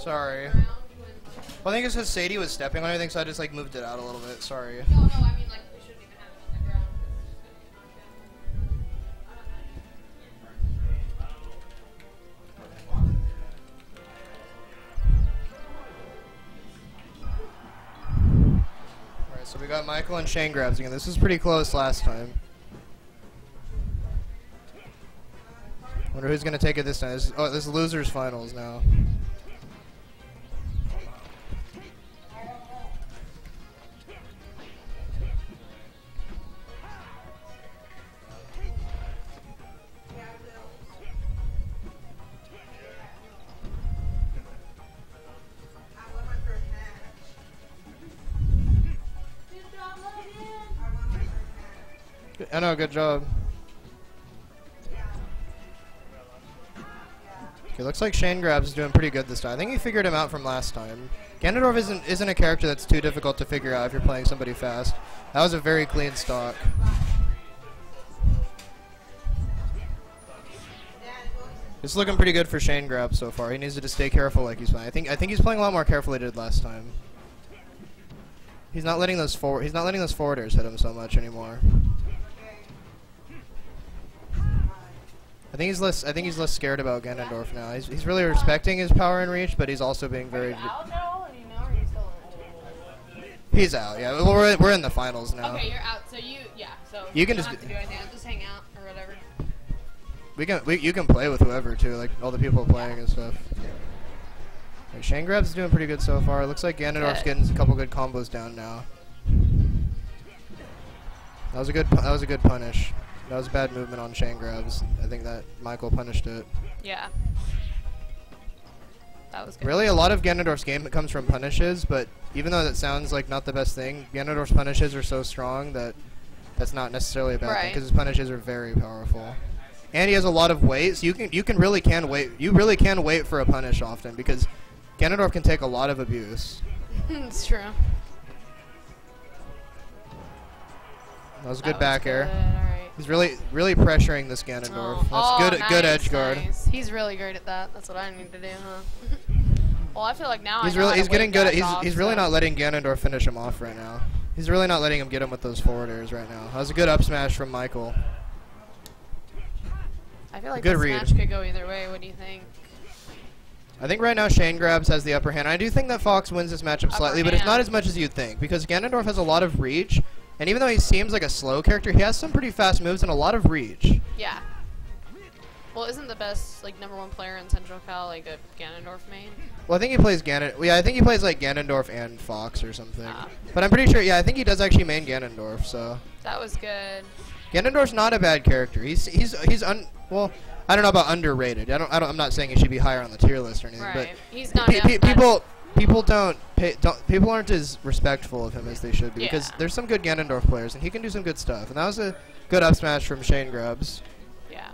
Sorry. Well, I think it's because Sadie was stepping on everything, so I just like moved it out a little bit. Sorry. No, I mean like we shouldn't even have it on the ground. Alright, so we got Michael and Shane grabs again. This was pretty close last time. Wonder who's gonna take it this time. This is losers finals now. I know, good job. Okay, looks like Shane Grabs is doing pretty good this time. I think he figured him out from last time. Ganondorf isn't a character that's too difficult to figure out if you're playing somebody fast. That was a very clean stock. It's looking pretty good for Shane Grabs so far. He needs to just stay careful like he's playing. I think he's playing a lot more carefully than he did last time. He's not letting those forwarders hit him so much anymore. I think he's less scared about Ganondorf now. He's really respecting his power and reach, but he's also being very. He's out. Yeah, well, we're in the finals now. Okay, you're out. So so you can just have to do anything. Just hang out or whatever. You can play with whoever too, like all the people playing and stuff. Right, Shane Grabs is doing pretty good so far. It looks like Ganondorf's getting a couple good combos down now. That was a good punish. That was bad movement on Shane Grabs. I think that Michael punished it. Yeah. That was good. Really, a lot of Ganondorf's game comes from punishes, but even though that sounds like not the best thing, Ganondorf's punishes are so strong that that's not necessarily a bad thing, because his punishes are very powerful. And he has a lot of weight, so you really can wait for a punish often, because Ganondorf can take a lot of abuse. It's true. That was a good back air. Alright. He's really pressuring this Ganondorf. That's good edge guard. Nice. He's really great at that. That's what I need to do, huh? Well, I feel like now he's getting good at he's really not letting Ganondorf finish him off right now. He's really not letting him get him with those forwarders right now. That was a good up smash from Michael. I feel like this match could go either way. What do you think? I think right now Shane Grabs has the upper hand. I do think that Fox wins this matchup slightly, but it's not as much as you'd think, because Ganondorf has a lot of reach, and even though he seems like a slow character, he has some pretty fast moves and a lot of reach. Yeah. Well, isn't the best #1 player in Central Cal like a Ganondorf main? Well, I think he plays Yeah, I think he plays like Ganondorf and Fox or something. But I'm pretty sure. Yeah, I think he does actually main Ganondorf. So. That was good. Ganondorf's not a bad character. Well, I don't know about underrated. I'm not saying he should be higher on the tier list or anything. Right. But he's not. People aren't as respectful of him as they should be, because there's some good Ganondorf players and he can do some good stuff. And that was a good up smash from Shane Grabs. Yeah.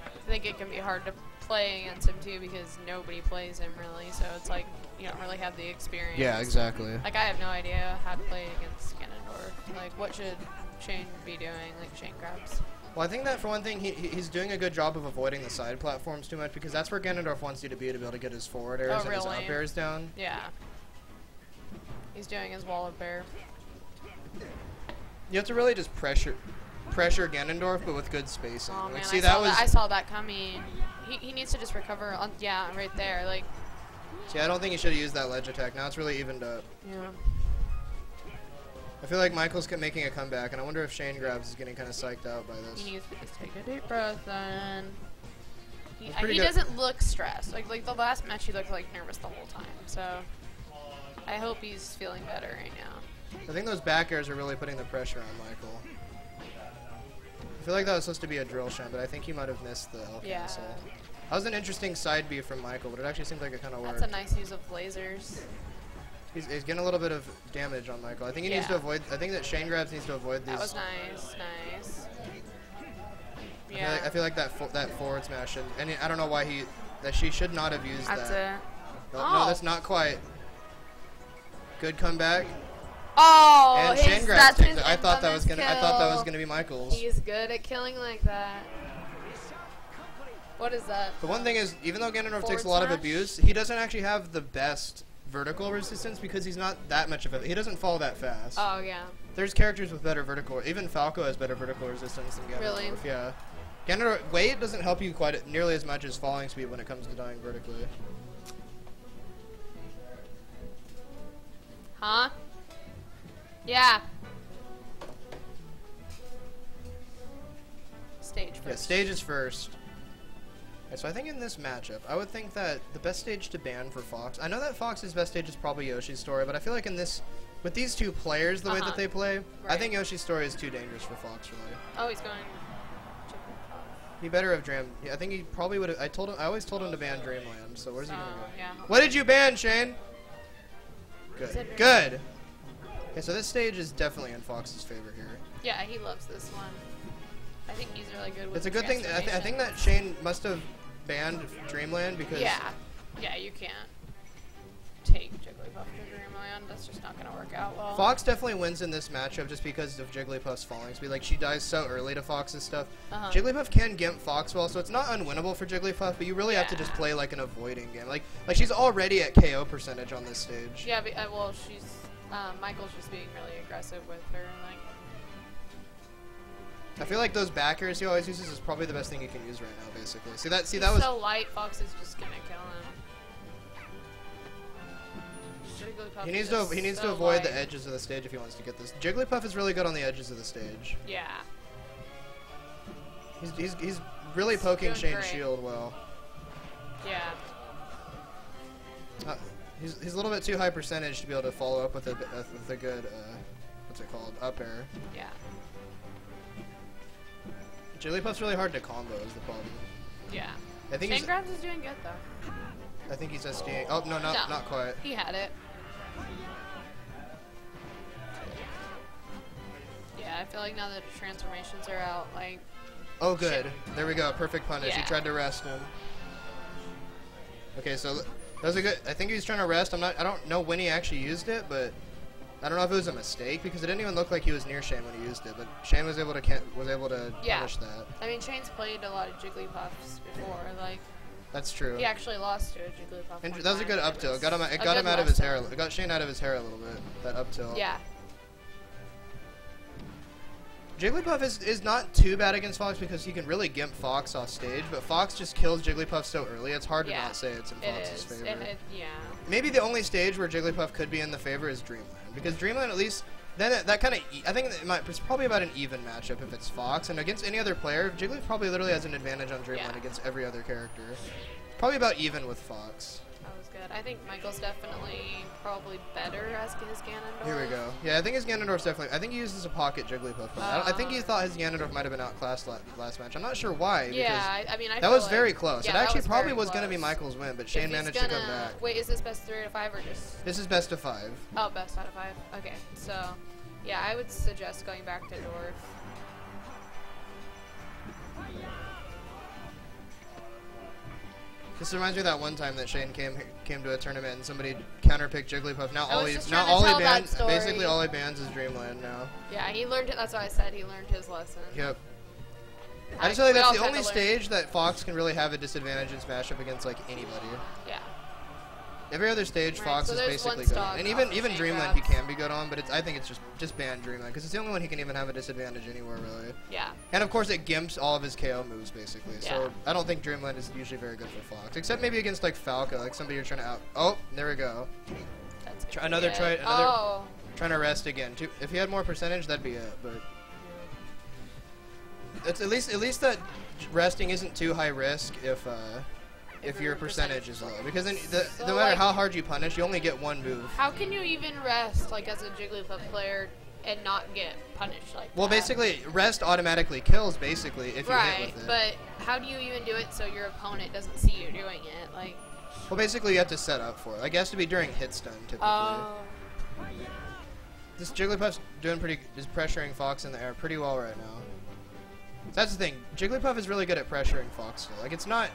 I think it can be hard to play against him too, because nobody plays him really, so it's like you don't really have the experience. Yeah, exactly. Like I have no idea how to play against Ganondorf. Like what should Shane be doing, like Shane Grabs? Well, I think that for one thing, he's doing a good job of avoiding the side platforms too much, because that's where Ganondorf wants you to be able to get his forward airs and his up airs down. Yeah. He's doing his wall of bear. You have to really just pressure Ganondorf, but with good spacing. Oh like, man, see, I saw that coming. He needs to just recover on, yeah, right there. Like. See, I don't think he should have used that ledge attack. Now it's really evened up. Yeah. I feel like Michael's making a comeback, and I wonder if Shane Grabs is getting kind of psyched out by this. He needs to just take a deep breath, then. He doesn't look stressed. Like the last match, he looked like nervous the whole time. So I hope he's feeling better right now. I think those back airs are really putting the pressure on Michael. I feel like that was supposed to be a drill shot, but I think he might have missed the L cancel. That was an interesting side B from Michael, but it actually seems like it kind of worked. That's a nice use of lasers. He's getting a little bit of damage on Michael. I think he needs to avoid. I think that Shane Grabs needs to avoid these. That was nice. Yeah. I feel like that forward smash, and I don't know why she should not have used that's that. It. No, that's not quite. Good comeback. Oh, and Shane Grabs takes it. I thought that was gonna be Michael's. He's good at killing like that. What is that? The one thing is, even though Ganondorf takes a lot of abuse, he doesn't actually have the best vertical resistance because he's not that much of a... He doesn't fall that fast. Oh, yeah. There's characters with better vertical... Even Falco has better vertical resistance than Ganondorf. Really? Yeah. Ganondorf... Weight doesn't help you quite nearly as much as falling speed when it comes to dying vertically. Huh? Yeah. Stage first. Yeah, stage is first. So I think in this matchup, I would think that the best stage to ban for Fox... I know that Fox's best stage is probably Yoshi's Story, but I feel like in this... With these two players, the way that they play, right. I think Yoshi's Story is too dangerous for Fox, really. Oh, he's going... He better have I think he probably would have... I always told him to ban Dreamland, so where's he going to go? Yeah. What did you ban, Shane? Good. Good! Okay, so this stage is definitely in Fox's favor here. Yeah, he loves this one. I think he's really good with It's a good thing... I think that Shane must have banned Dreamland because... Yeah, you can't take Jigglypuff to Dreamland. That's just not going to work out well. Fox definitely wins in this matchup just because of Jigglypuff's falling speed. Like, she dies so early to Fox's stuff. Jigglypuff can gimp Fox well, so it's not unwinnable for Jigglypuff, but you really have to just play like an avoiding game. Like she's already at KO percentage on this stage. Yeah, but, well, she's... Michael's just being really aggressive with her, like... I feel like those backers he always uses is probably the best thing he can use right now, basically. That He's was so light, Fox is just gonna kill him. He needs to avoid the edges of the stage if he wants to get this. Jigglypuff is really good on the edges of the stage. Yeah. He's really poking Shane's shield well. Yeah. He's a little bit too high percentage to be able to follow up with a good what's it called, up air. Yeah. Jigglypuff's really hard to combo is the problem. Yeah. I think Shane Grabs is doing good though. I think he's SDing. Oh no, not quite. He had it. Yeah, I feel like now that the transformations are out, like. Oh good. There we go. Perfect punish. He tried to rest him. Okay, so that was a good. I think he was trying to rest. I don't know when he actually used it, but I don't know if it was a mistake because it didn't even look like he was near Shane when he used it. But Shane was able to punish that. I mean, Shane's played a lot of Jigglypuffs before, like. That's true. He actually lost to a Jigglypuff. And that was a good up tilt. It got him out of his hair. It got Shane out of his hair a little bit. That up tilt. Yeah. Jigglypuff is not too bad against Fox because he can really gimp Fox off stage, but Fox just kills Jigglypuff so early, it's hard to not say it's in Fox's favor. Maybe the only stage where Jigglypuff could be in the favor is Dreamland, because Dreamland at least, then that kind of, I think it's probably about an even matchup if it's Fox, and against any other player, Jigglypuff probably literally has an advantage on Dreamland against every other character. Probably about even with Fox. Good. I think Michael's definitely probably better as his Ganondorf. Here we go. Yeah, I think his Ganondorf's definitely... I think he uses a pocket Jigglypuff. I think he thought his Ganondorf might have been outclassed last match. I'm not sure why. Yeah, I mean, that was very close. Yeah, it actually probably was going to be Michael's win, but Shane managed to come back. Wait, is this best 3 out of 5 or just... This is best of 5. Oh, best out of 5. Okay, so... Yeah, I would suggest going back to Dorf. This reminds me of that one time that Shane came to a tournament and somebody counterpicked Jigglypuff. Now all he bans is Dreamland now. Yeah, he learned it. That's why I said he learned his lesson. Yep. I just feel like that's the only stage that Fox can really have a disadvantage in Smash Up against like anybody. Yeah. Every other stage, Fox is basically good, and even Dreamland he can be good on, but I think it's just ban Dreamland because it's the only one he can even have a disadvantage anywhere really. Yeah. And of course it gimps all of his KO moves basically, so I don't think Dreamland is usually very good for Fox, except maybe against like Falco, like somebody you're trying to out. Oh, there we go. That's Trying to rest again. If he had more percentage, that'd be it, but it's at least that resting isn't too high risk if your percentage is low, because then no matter how hard you punish, you only get one move. How can you even rest like as a Jigglypuff player and not get punished like that? Well, basically, rest automatically kills basically if you hit with it. But how do you even do it so your opponent doesn't see you doing it? Like. Well, basically, you have to set up for it. Like, it has to be during hit stun typically. This Jigglypuff's is pressuring Fox in the air pretty well right now. So that's the thing. Jigglypuff is really good at pressuring Fox still. Like, it's not.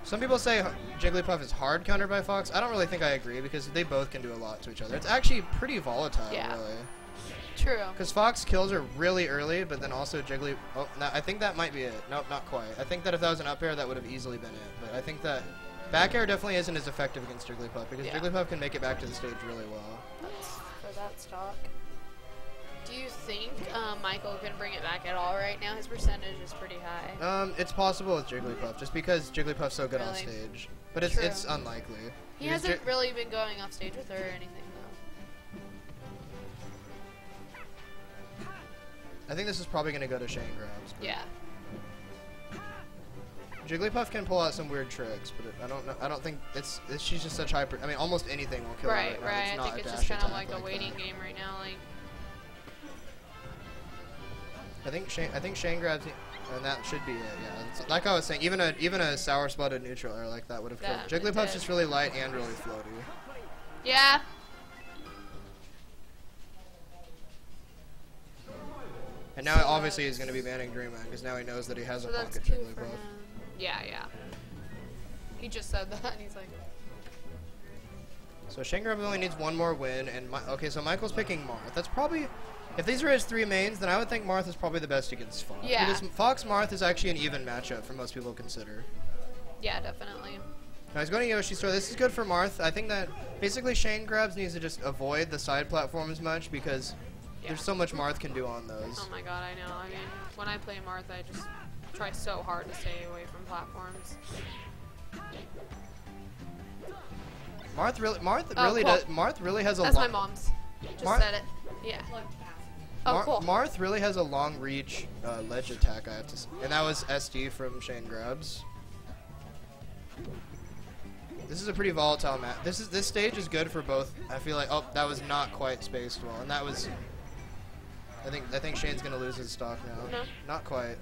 Some people say Jigglypuff is hard countered by Fox. I don't really think I agree because they both can do a lot to each other. It's actually pretty volatile, really. True. Because Fox kills her really early, but then also Jiggly... Oh, no, I think that might be it. Nope, not quite. I think that if that was an up air, that would have easily been it. But I think that back air definitely isn't as effective against Jigglypuff, because Jigglypuff can make it back to the stage really well. That's for that stock. Do you think Michael can bring it back at all right now? His percentage is pretty high. It's possible with Jigglypuff, just because Jigglypuff's so good on stage. But it's unlikely. He hasn't really been going off stage with her or anything, though. I think this is probably going to go to Shane Grabs. Yeah. Jigglypuff can pull out some weird tricks, but I don't think she's just such hyper. I mean, almost anything will kill her. Right. I think it's just kind of like a waiting game right now. Like. I think Shane Grabs, and that should be it. Yeah, it's, like I was saying, even a sour spotted neutral air like that would have killed. Jigglypuff's just really light and really floaty. Yeah. And now obviously he's going to be banning Dreamland because now he knows that he has a pocket Jigglypuff. Yeah. He just said that and he's like. So Shane Grabs only needs one more win, and okay, so Michael's picking Marth. That's probably. If these are his 3 mains, then I would think Marth is probably the best against Fox. Yeah. Because Fox-Marth is actually an even matchup for most people to consider. Yeah, definitely. Now he's going to Yoshi Store. This is good for Marth. I think that basically Shane Grabs needs to just avoid the side platforms much because there's so much Marth can do on those. Oh my god, I know. I mean, when I play Marth, I just try so hard to stay away from platforms. Marth really has a That's my mom's. Just said it. Yeah. Oh, cool. Marth really has a long reach ledge attack, I have to say. And that was SD from Shane Grabs. This is a pretty volatile map. This stage is good for both. I feel like that was not quite spaced well, and that was. I think Shane's gonna lose his stock now. No. Not quite.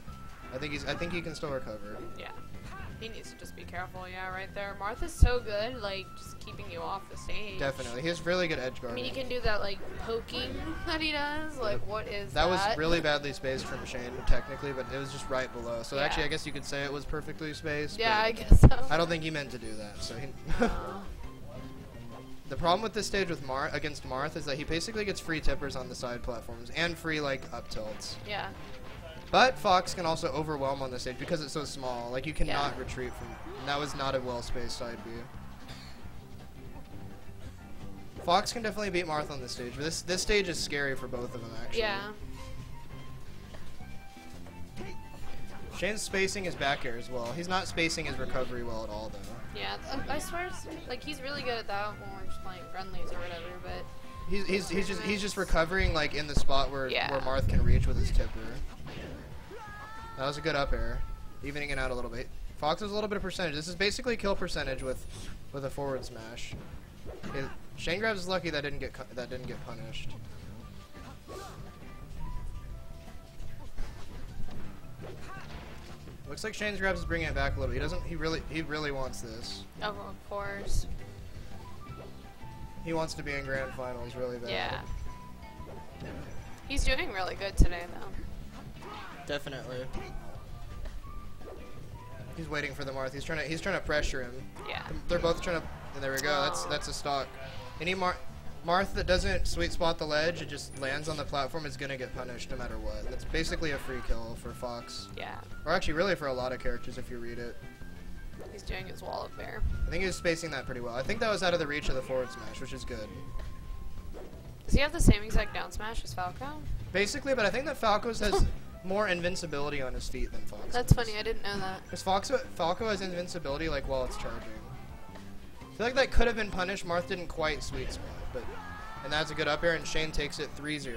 I think he can still recover. Yeah. He needs to just be careful, right there. Marth is so good, like, just keeping you off the stage. Definitely. He has really good edge guarding. I mean, he can do that, like, poking that he does. Like, what is that? That was really badly spaced from Shane, technically, but it was just right below. So actually, I guess you could say it was perfectly spaced. Yeah, I guess so. I don't think he meant to do that. So the problem with this stage with against Marth is that he basically gets free tippers on the side platforms and free, like, up tilts. Yeah. But Fox can also overwhelm on the stage because it's so small. Like, you cannot retreat from... And that was not a well-spaced side B. Fox can definitely beat Marth on this stage. But this stage is scary for both of them, actually. Yeah. Shane's spacing his back air as well. He's not spacing his recovery well at all, though. Yeah, I swear, like, he's really good at that when we're just playing friendlies or whatever, but... He's just recovering, like, in the spot where Marth can reach with his tipper. That was a good up air, evening it out a little bit. Fox has a little bit of percentage. This is basically kill percentage with a forward smash. Shane Grabs is lucky that didn't get punished. Looks like Shane Grabs is bringing it back a little. He really wants this. Oh, of course. He wants to be in grand finals really bad. Yeah. He's doing really good today, though. Definitely. He's waiting for the Marth. He's trying to pressure him. Yeah. They're both trying to. And there we go. That's a stock. Any Marth that doesn't sweet spot the ledge, it just lands on the platform, is gonna get punished no matter what. That's basically a free kill for Fox. Yeah. Or actually, really for a lot of characters if you read it. He's doing his wall up there. I think he was spacing that pretty well. I think that was out of the reach of the forward smash, which is good. Does he have the same exact down smash as Falco? Basically, but I think that Falco's has more invincibility on his feet than Fox. That's funny, I didn't know that. Because Falco has invincibility like while it's charging. I feel like that could have been punished. Marth didn't quite sweet spot, and that's a good up air, and Shane takes it 3-0.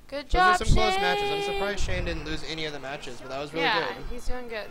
Good job, Those are some Shane. close matches. I'm surprised Shane didn't lose any of the matches, but that was really good. Yeah, he's doing good.